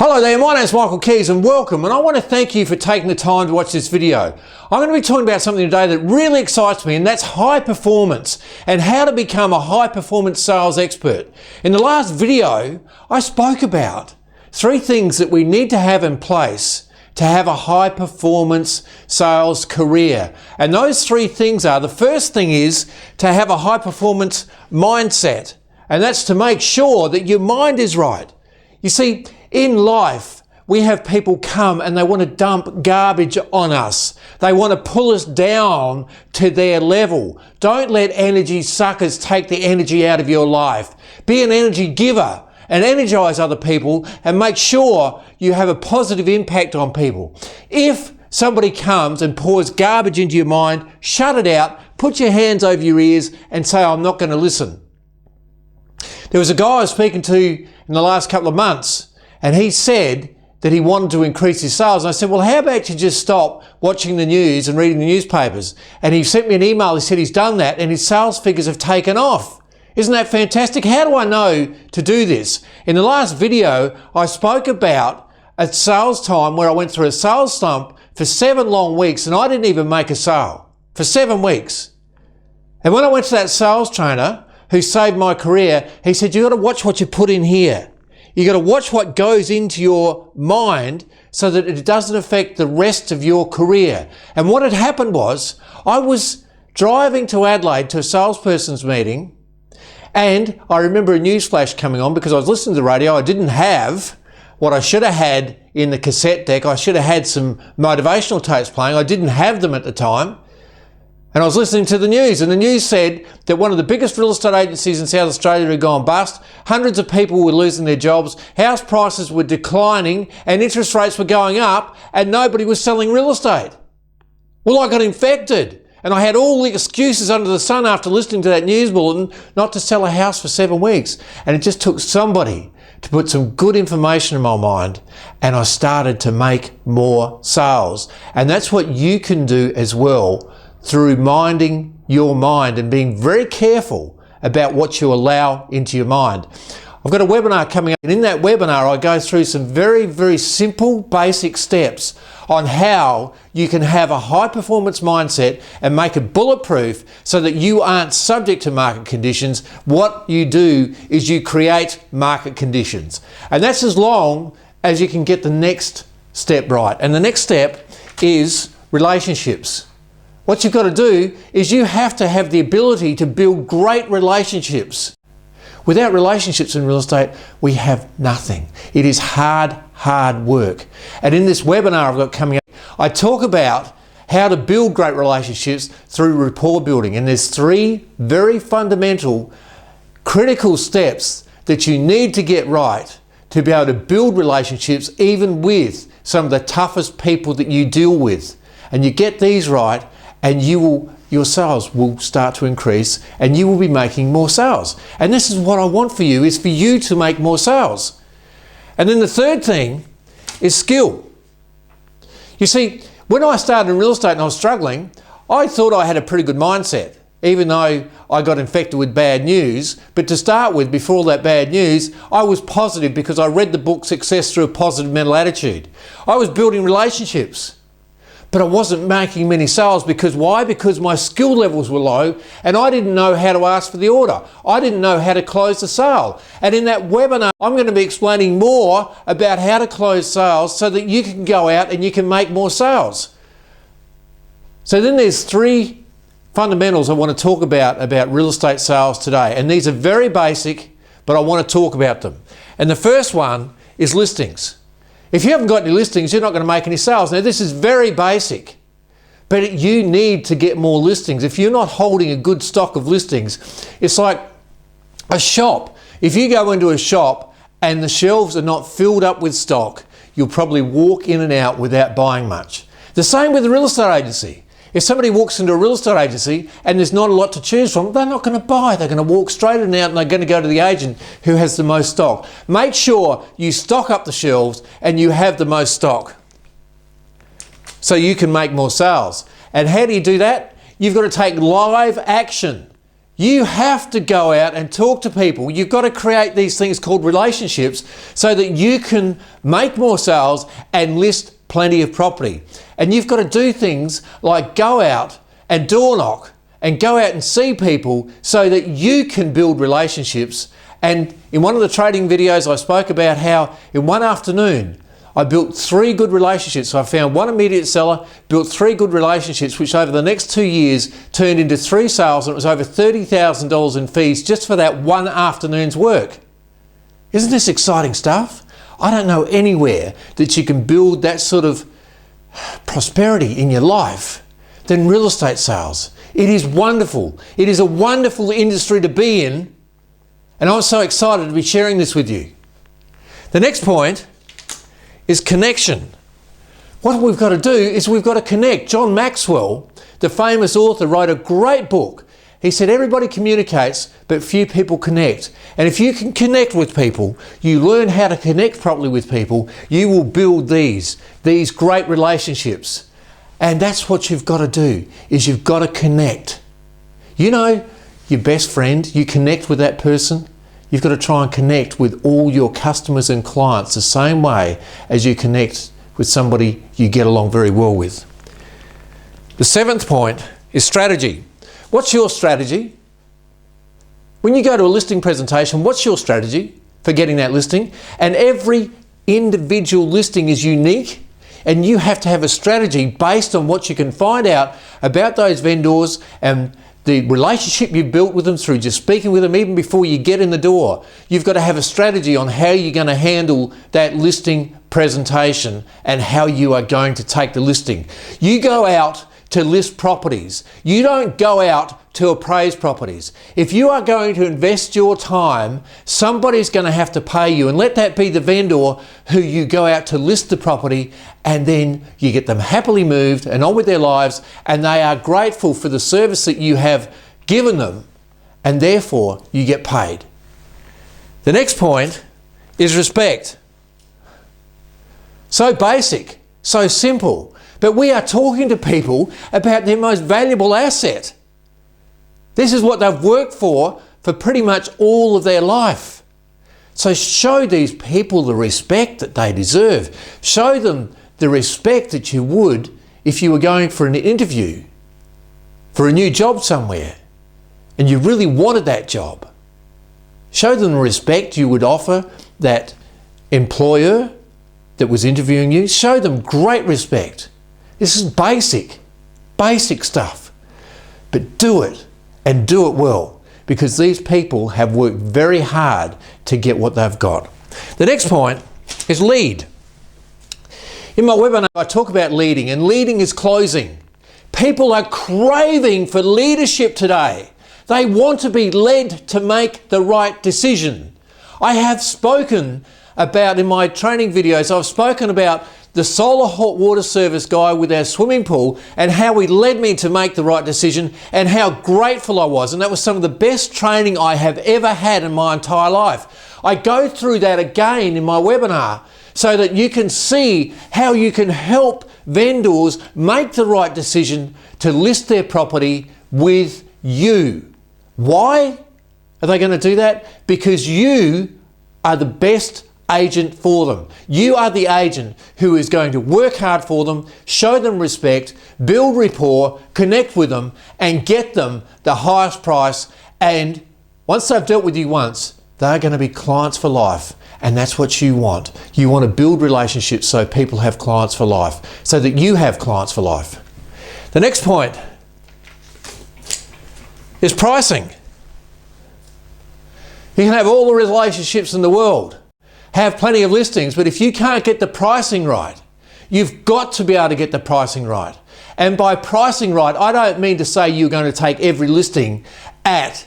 Hello there, my name is Michael Keys and welcome, and I want to thank you for taking the time to watch this video. I'm going to be talking about something today that really excites me, and that's high performance and how to become a high performance sales expert. In the last video, I spoke about 3 things that we need to have in place to have a high performance sales career. And those 3 things are, the first thing is to have a high performance mindset, and that's to make sure that your mind is right. You see, in life, we have people come and they want to dump garbage on us. They want to pull us down to their level. Don't let energy suckers take the energy out of your life. Be an energy giver and energize other people and make sure you have a positive impact on people. If somebody comes and pours garbage into your mind, shut it out, put your hands over your ears and say, I'm not going to listen. There was a guy I was speaking to in the last couple of months, and he said that he wanted to increase his sales. And I said, well, how about you just stop watching the news and reading the newspapers? And he sent me an email. He said he's done that and his sales figures have taken off. Isn't that fantastic? How do I know to do this? In the last video, I spoke about a sales time where I went through a sales slump for 7 long weeks and I didn't even make a sale for 7 weeks. And when I went to that sales trainer who saved my career, he said, you got to watch what you put in here. You got to watch what goes into your mind so that it doesn't affect the rest of your career. And what had happened was I was driving to Adelaide to a salesperson's meeting, and I remember a news flash coming on because I was listening to the radio. I didn't have what I should have had in the cassette deck. I should have had some motivational tapes playing. I didn't have them at the time. And I was listening to the news, and the news said that one of the biggest real estate agencies in South Australia had gone bust. Hundreds of people were losing their jobs. House prices were declining and interest rates were going up and nobody was selling real estate. Well, I got infected and I had all the excuses under the sun after listening to that news bulletin not to sell a house for 7 weeks. And it just took somebody to put some good information in my mind, and I started to make more sales. And that's what you can do as well, through minding your mind and being very careful about what you allow into your mind. I've got a webinar coming up, and in that webinar I go through some very, very simple basic steps on how you can have a high performance mindset and make it bulletproof so that you aren't subject to market conditions. What you do is you create market conditions, and that's as long as you can get the next step right. And the next step is relationships. What you've got to do is you have to have the ability to build great relationships. Without relationships in real estate, we have nothing. It is hard work. And in this webinar I've got coming up, I talk about how to build great relationships through rapport building. And there's 3 very fundamental, critical steps that you need to get right to be able to build relationships even with some of the toughest people that you deal with. And you get these right, and your sales will start to increase and you will be making more sales. And this is what I want for you, is for you to make more sales. And then the third thing is skill. You see, when I started in real estate and I was struggling, I thought I had a pretty good mindset, even though I got infected with bad news. But to start with, before all that bad news, I was positive because I read the book Success Through a Positive Mental Attitude. I was building relationships. But I wasn't making many sales because why? Because my skill levels were low and I didn't know how to ask for the order. I didn't know how to close the sale. And in that webinar, I'm going to be explaining more about how to close sales so that you can go out and you can make more sales. So then there's 3 fundamentals I want to talk about real estate sales today. And these are very basic, but I want to talk about them. And the first one is listings. If you haven't got any listings, you're not going to make any sales. Now, this is very basic, but you need to get more listings. If you're not holding a good stock of listings, it's like a shop. If you go into a shop and the shelves are not filled up with stock, you'll probably walk in and out without buying much. The same with the real estate agency. If somebody walks into a real estate agency and there's not a lot to choose from, they're not going to buy. They're going to walk straight in and out and they're going to go to the agent who has the most stock. Make sure you stock up the shelves and you have the most stock so you can make more sales. And how do you do that? You've got to take live action. You have to go out and talk to people. You've got to create these things called relationships so that you can make more sales and list plenty of property. And you've got to do things like go out and door knock and go out and see people so that you can build relationships. And in one of the trading videos, I spoke about how in one afternoon, I built 3 good relationships. So I found one immediate seller, built 3 good relationships, which over the next 2 years turned into 3 sales, and it was over $30,000 in fees just for that one afternoon's work. Isn't this exciting stuff? I don't know anywhere that you can build that sort of prosperity in your life than real estate sales. It is wonderful. It is a wonderful industry to be in, and I'm so excited to be sharing this with you. The next point is connection. What we've got to do is we've got to connect. John Maxwell, the famous author, wrote a great book. He said everybody communicates, but few people connect. And if you can connect with people, you learn how to connect properly with people, you will build these great relationships. And that's what you've got to do, is you've got to connect. You know, your best friend, you connect with that person. You've got to try and connect with all your customers and clients the same way as you connect with somebody you get along very well with. The 7th point is strategy. What's your strategy? When you go to a listing presentation, what's your strategy for getting that listing? And every individual listing is unique, and you have to have a strategy based on what you can find out about those vendors and the relationship you've built with them through just speaking with them even before you get in the door. You've got to have a strategy on how you're going to handle that listing presentation and how you are going to take the listing. You go out to list properties. You don't go out to appraise properties. If you are going to invest your time, somebody's going to have to pay you, and let that be the vendor who you go out to list the property, and then you get them happily moved and on with their lives, and they are grateful for the service that you have given them, and therefore you get paid. The next point is respect. So basic, so simple, but we are talking to people about their most valuable asset. This is what they've worked for pretty much all of their life. So show these people the respect that they deserve. Show them the respect that you would if you were going for an interview for a new job somewhere and you really wanted that job. Show them the respect you would offer that employer that was interviewing you. Show them great respect. This is basic stuff, but do it. And do it well, because these people have worked very hard to get what they've got. The next point is lead. In my webinar, I talk about leading, and leading is closing. People are craving for leadership today. They want to be led to make the right decision. I have spoken about, in my training videos, I've spoken about the solar hot water service guy with our swimming pool and how he led me to make the right decision and how grateful I was. And that was some of the best training I have ever had in my entire life. I go through that again in my webinar so that you can see how you can help vendors make the right decision to list their property with you. Why are they going to do that? Because you are the best agent for them. You are the agent who is going to work hard for them, show them respect, build rapport, connect with them, and get them the highest price. And once they've dealt with you once, they're going to be clients for life. And that's what you want. You want to build relationships so people have clients for life, so that you have clients for life. The next point is pricing. You can have all the relationships in the world, have plenty of listings, but if you can't get the pricing right, you've got to be able to get the pricing right. And by pricing right, I don't mean to say you're going to take every listing at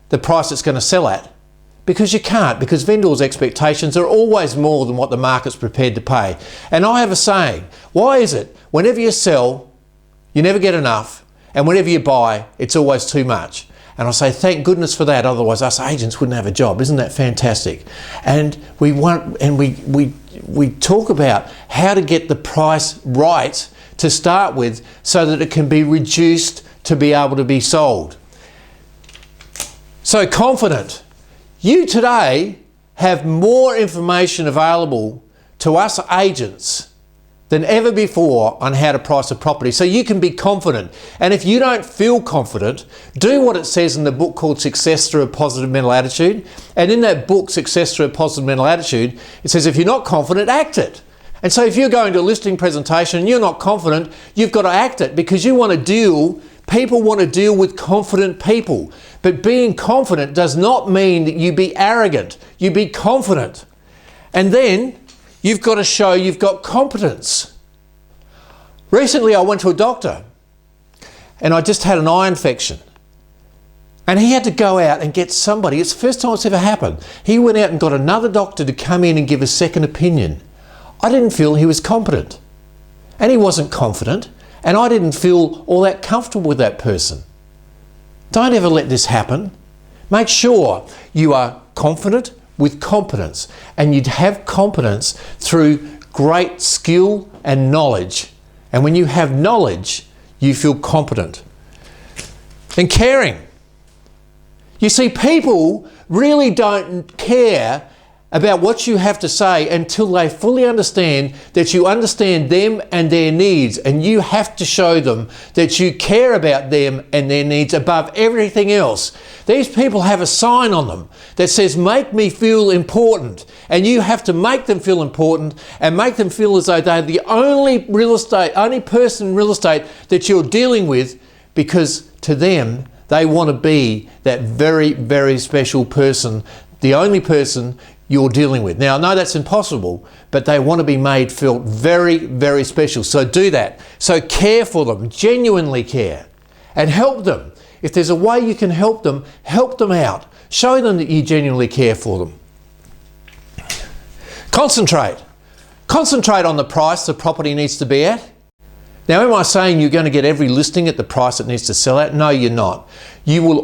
the price it's going to sell at, because you can't, because vendors' expectations are always more than what the market's prepared to pay. And I have a saying, why is it whenever you sell, you never get enough, and whenever you buy, it's always too much? And I say, thank goodness for that, otherwise us agents wouldn't have a job. Isn't that fantastic? And we talk about how to get the price right to start with so that it can be reduced to be able to be sold. So confident. You today have more information available to us agents than ever before on how to price a property. So you can be confident. And if you don't feel confident, do what it says in the book called Success Through a Positive Mental Attitude. And in that book, Success Through a Positive Mental Attitude, it says if you're not confident, act it. And so if you're going to a listing presentation and you're not confident, you've got to act it, because people want to deal with confident people. But being confident does not mean that you be arrogant. You be confident. And then you've got to show you've got competence. Recently I went to a doctor and I just had an eye infection. And he had to go out and get somebody. It's the first time it's ever happened. He went out and got another doctor to come in and give a second opinion. I didn't feel he was competent. And he wasn't confident. And I didn't feel all that comfortable with that person. Don't ever let this happen. Make sure you are confident with competence, and you'd have competence through great skill and knowledge. And when you have knowledge, you feel competent. And caring. You see, people really don't care about what you have to say until they fully understand that you understand them and their needs, and you have to show them that you care about them and their needs above everything else. These people have a sign on them that says, make me feel important, and you have to make them feel important and make them feel as though they're the only person in real estate that you're dealing with, because to them, they want to be that very, very special person, the only person you're dealing with. Now, I know that's impossible, but they want to be made feel very, very special. So do that. So care for them, genuinely care, and help them. If there's a way you can help them out. Show them that you genuinely care for them. Concentrate. Concentrate on the price the property needs to be at. Now, am I saying you're going to get every listing at the price it needs to sell at? No, you're not. You will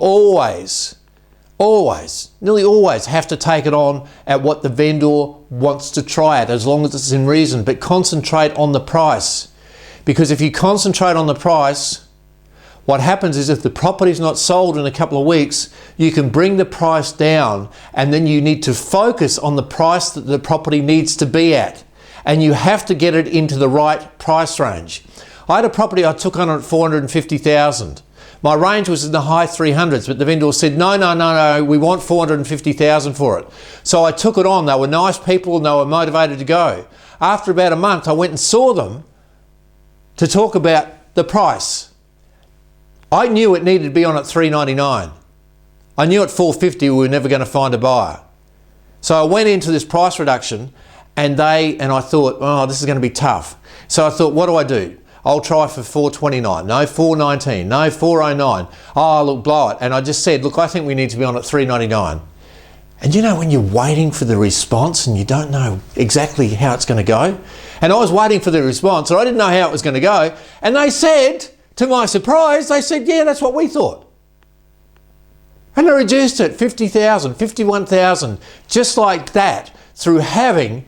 nearly always have to take it on at what the vendor wants to try it, as long as it's in reason. But concentrate on the price, because if you concentrate on the price, what happens is if the property's not sold in a couple of weeks, you can bring the price down, and then you need to focus on the price that the property needs to be at, and you have to get it into the right price range. I had a property I took on at $450,000. My range was in the high 300s, but the vendor said, no, we want $450,000 for it. So I took it on. They were nice people and they were motivated to go. After about a month, I went and saw them to talk about the price. I knew it needed to be on at $399. I knew at $450 we were never going to find a buyer. So I went into this price reduction and I thought, oh, this is going to be tough. So I thought, what do I do? I'll try for $429, no, $419, no, $409. Oh, look, blow it. And I just said, look, I think we need to be on at $399. And you know when you're waiting for the response and you don't know exactly how it's going to go? And I was waiting for the response, or I didn't know how it was going to go. And they said, to my surprise, they said, yeah, that's what we thought. And they reduced it, $50,000, $51,000, just like that, through having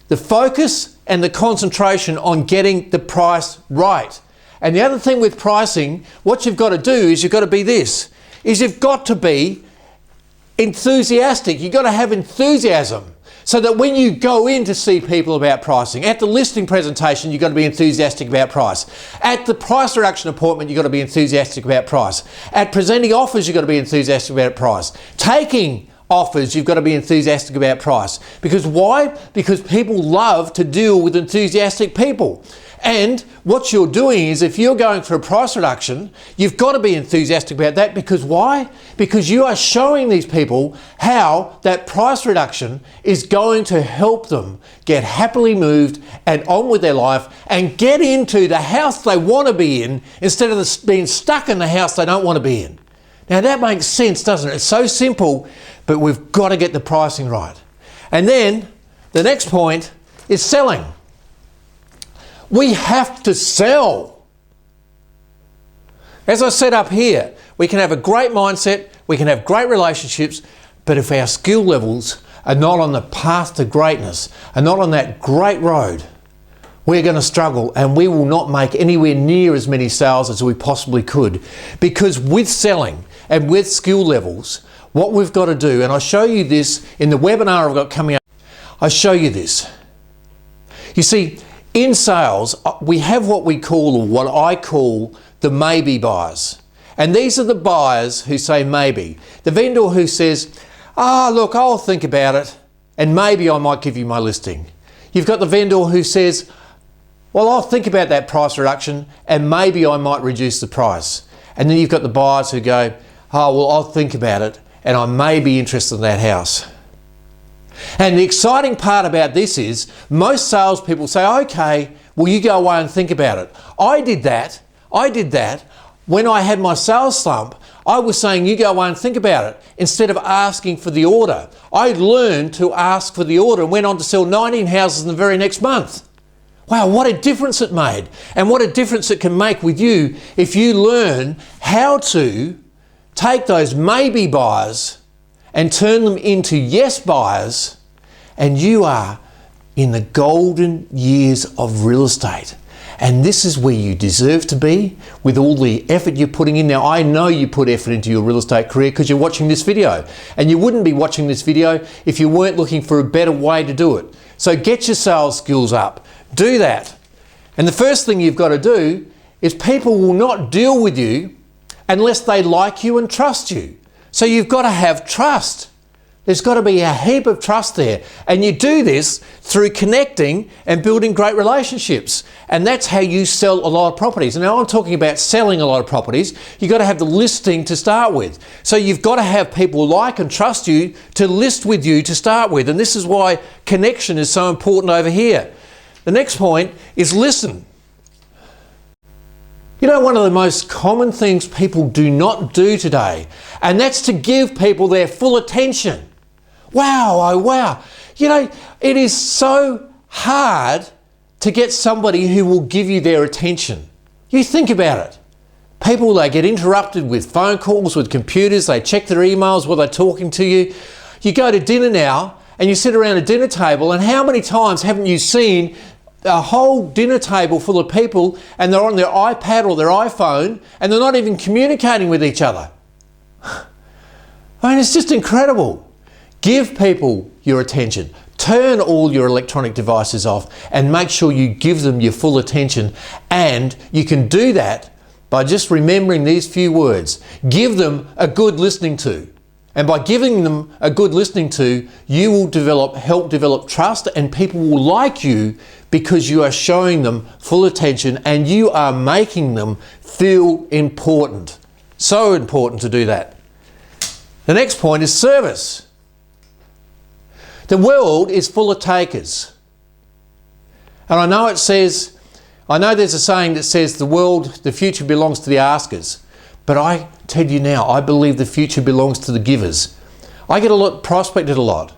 the focus and the concentration on getting the price right. And the other thing with pricing, what you've got to do is you've got to be you've got to be enthusiastic. You've got to have enthusiasm, so that when you go in to see people about pricing, at the listing presentation, you've got to be enthusiastic about price. At the price reduction appointment, you've got to be enthusiastic about price. At presenting offers, you've got to be enthusiastic about price. Taking offers, you've got to be enthusiastic about price. Because why? Because people love to deal with enthusiastic people. And what you're doing is, if you're going for a price reduction, you've got to be enthusiastic about that. Because why? Because you are showing these people how that price reduction is going to help them get happily moved and on with their life and get into the house they want to be in, instead of being stuck in the house they don't want to be in. Now that makes sense, doesn't it? It's so simple, but we've got to get the pricing right. And then the next point is selling. We have to sell. As I said up here, we can have a great mindset, we can have great relationships, but if our skill levels are not on the path to greatness, are not on that great road, we're going to struggle, and we will not make anywhere near as many sales as we possibly could. Because with selling and with skill levels, what we've got to do, and I show you this in the webinar I've got coming up, I show you this. You see, in sales, we have what we call, or what I call, the maybe buyers. And these are the buyers who say maybe. The vendor who says, look, I'll think about it, and maybe I might give you my listing. You've got the vendor who says, well, I'll think about that price reduction, and maybe I might reduce the price. And then you've got the buyers who go, well, I'll think about it, and I may be interested in that house. And the exciting part about this is most salespeople say, okay, well, you go away and think about it. I did that. When I had my sales slump, I was saying, you go away and think about it, instead of asking for the order. I learned to ask for the order and went on to sell 19 houses in the very next month. Wow, what a difference it made, and what a difference it can make with you if you learn how to take those maybe buyers and turn them into yes buyers, and you are in the golden years of real estate. And this is where you deserve to be with all the effort you're putting in. Now, I know you put effort into your real estate career because you're watching this video, and you wouldn't be watching this video if you weren't looking for a better way to do it. So get your sales skills up, do that. And the first thing you've got to do is people will not deal with you unless they like you and trust you. So you've got to have trust. There's got to be a heap of trust there. And you do this through connecting and building great relationships. And that's how you sell a lot of properties. And now I'm talking about selling a lot of properties. You've got to have the listing to start with. So you've got to have people like and trust you to list with you to start with. And this is why connection is so important over here. The next point is listen. You know, one of the most common things people do not do today, and that's to give people their full attention. Wow, oh wow. You know, it is so hard to get somebody who will give you their attention. You think about it. People, they get interrupted with phone calls, with computers, they check their emails while they're talking to you. You go to dinner now and you sit around a dinner table, and how many times haven't you seen a whole dinner table full of people and they're on their iPad or their iPhone and they're not even communicating with each other? I mean, it's just incredible. Give people your attention. Turn all your electronic devices off and make sure you give them your full attention. And you can do that by just remembering these few words. Give them a good listening to. And by giving them a good listening to, you will help develop trust, and people will like you because you are showing them full attention and you are making them feel important. So important to do that. The next point is service. The world is full of takers. And I know there's a saying that says the future belongs to the askers. But I tell you now, I believe the future belongs to the givers. I get prospected a lot.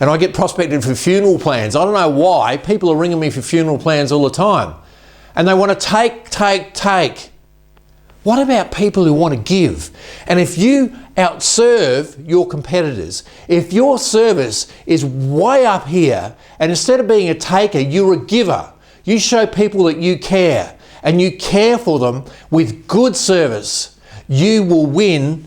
And I get prospected for funeral plans. I don't know why. People are ringing me for funeral plans all the time. And they want to take. What about people who want to give? And if you outserve your competitors, if your service is way up here, and instead of being a taker, you're a giver, you show people that you care, and you care for them with good service, you will win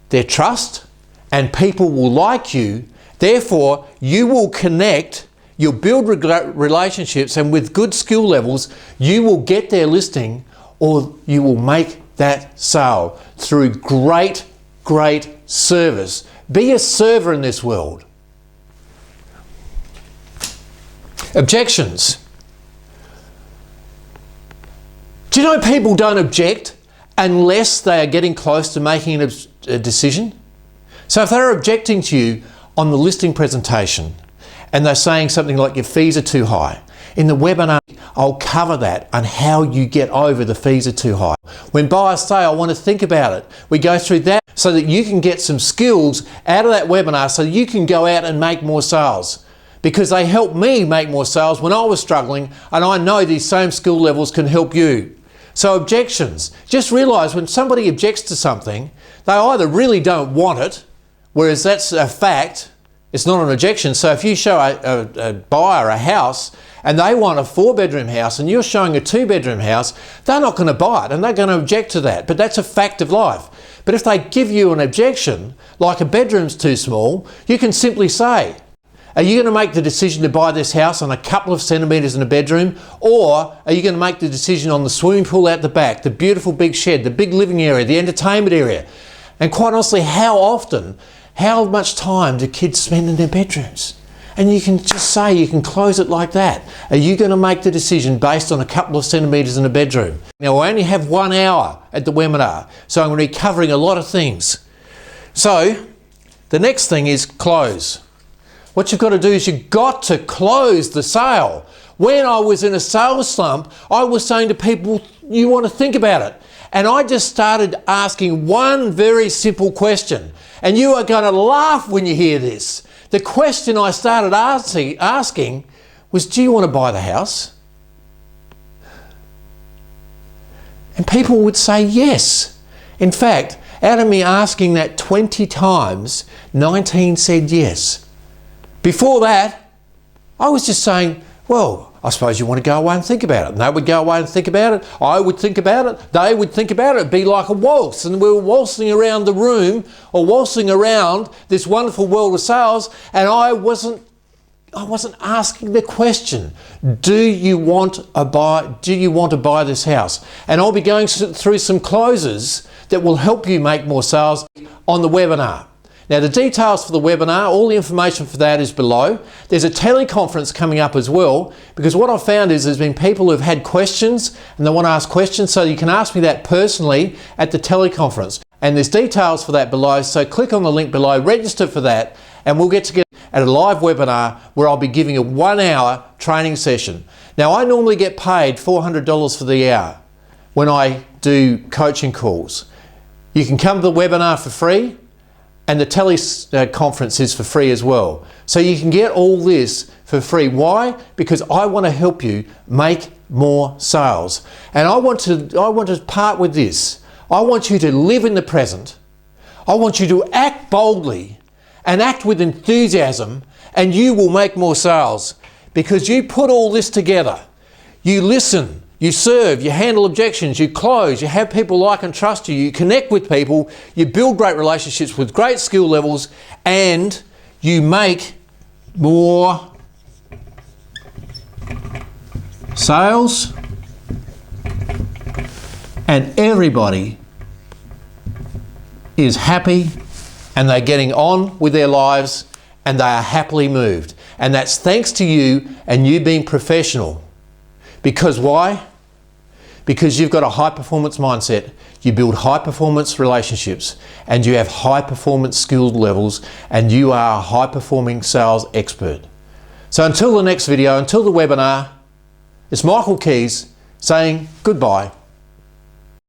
their trust and people will like you. Therefore, you will connect, you'll build relationships, and with good skill levels, you will get their listing, or you will make that sale through great service. Be a server in this world. Objections. Do you know people don't object unless they are getting close to making a decision? So if they're objecting to you on the listing presentation and they're saying something like your fees are too high, in the webinar I'll cover that and how you get over the fees are too high. When buyers say I want to think about it, we go through that so that you can get some skills out of that webinar so you can go out and make more sales. Because they helped me make more sales when I was struggling, and I know these same skill levels can help you. So objections. Just realise when somebody objects to something, they either really don't want it, whereas that's a fact, it's not an objection. So if you show a buyer a house and they want a 4-bedroom house and you're showing a 2-bedroom house, they're not going to buy it and they're going to object to that. But that's a fact of life. But if they give you an objection, like a bedroom's too small, you can simply say, are you going to make the decision to buy this house on a couple of centimetres in a bedroom, or are you going to make the decision on the swimming pool out the back, the beautiful big shed, the big living area, the entertainment area? And quite honestly, how much time do kids spend in their bedrooms? And you can just say, you can close it like that. Are you going to make the decision based on a couple of centimetres in a bedroom? Now, I only have 1 hour at the webinar, so I'm going to be covering a lot of things. So, the next thing is close. What you've got to do is you've got to close the sale. When I was in a sales slump, I was saying to people, you want to think about it. And I just started asking one very simple question. And you are going to laugh when you hear this. The question I started asking was, do you want to buy the house? And people would say yes. In fact, out of me asking that 20 times, 19 said yes. Before that, I was just saying, well, I suppose you want to go away and think about it. And they would go away and think about it. I would think about it. They would think about it. It'd be like a waltz. And we were waltzing around the room, or waltzing around this wonderful world of sales. And I wasn't asking the question, do you want to buy this house? And I'll be going through some closes that will help you make more sales on the webinar. Now, the details for the webinar, all the information for that is below. There's a teleconference coming up as well, because what I've found is there's been people who've had questions and they want to ask questions, so you can ask me that personally at the teleconference. And there's details for that below, so click on the link below, register for that, and we'll get together at a live webinar where I'll be giving a 1 hour training session. Now, I normally get paid $400 for the hour when I do coaching calls. You can come to the webinar for free, and the teleconference is for free as well. So you can get all this for free. Why? Because I want to help you make more sales. And I want to part with this. I want you to live in the present. I want you to act boldly and act with enthusiasm, and you will make more sales, because you put all this together. You listen, you serve, you handle objections, you close, you have people like and trust you, you connect with people, you build great relationships with great skill levels, and you make more sales, and everybody is happy and they're getting on with their lives and they are happily moved. And that's thanks to you and you being professional. Because why? Because you've got a high performance mindset, you build high performance relationships, and you have high performance skill levels, and you are a high performing sales expert. So until the next video, until the webinar, it's Michael Keys saying goodbye.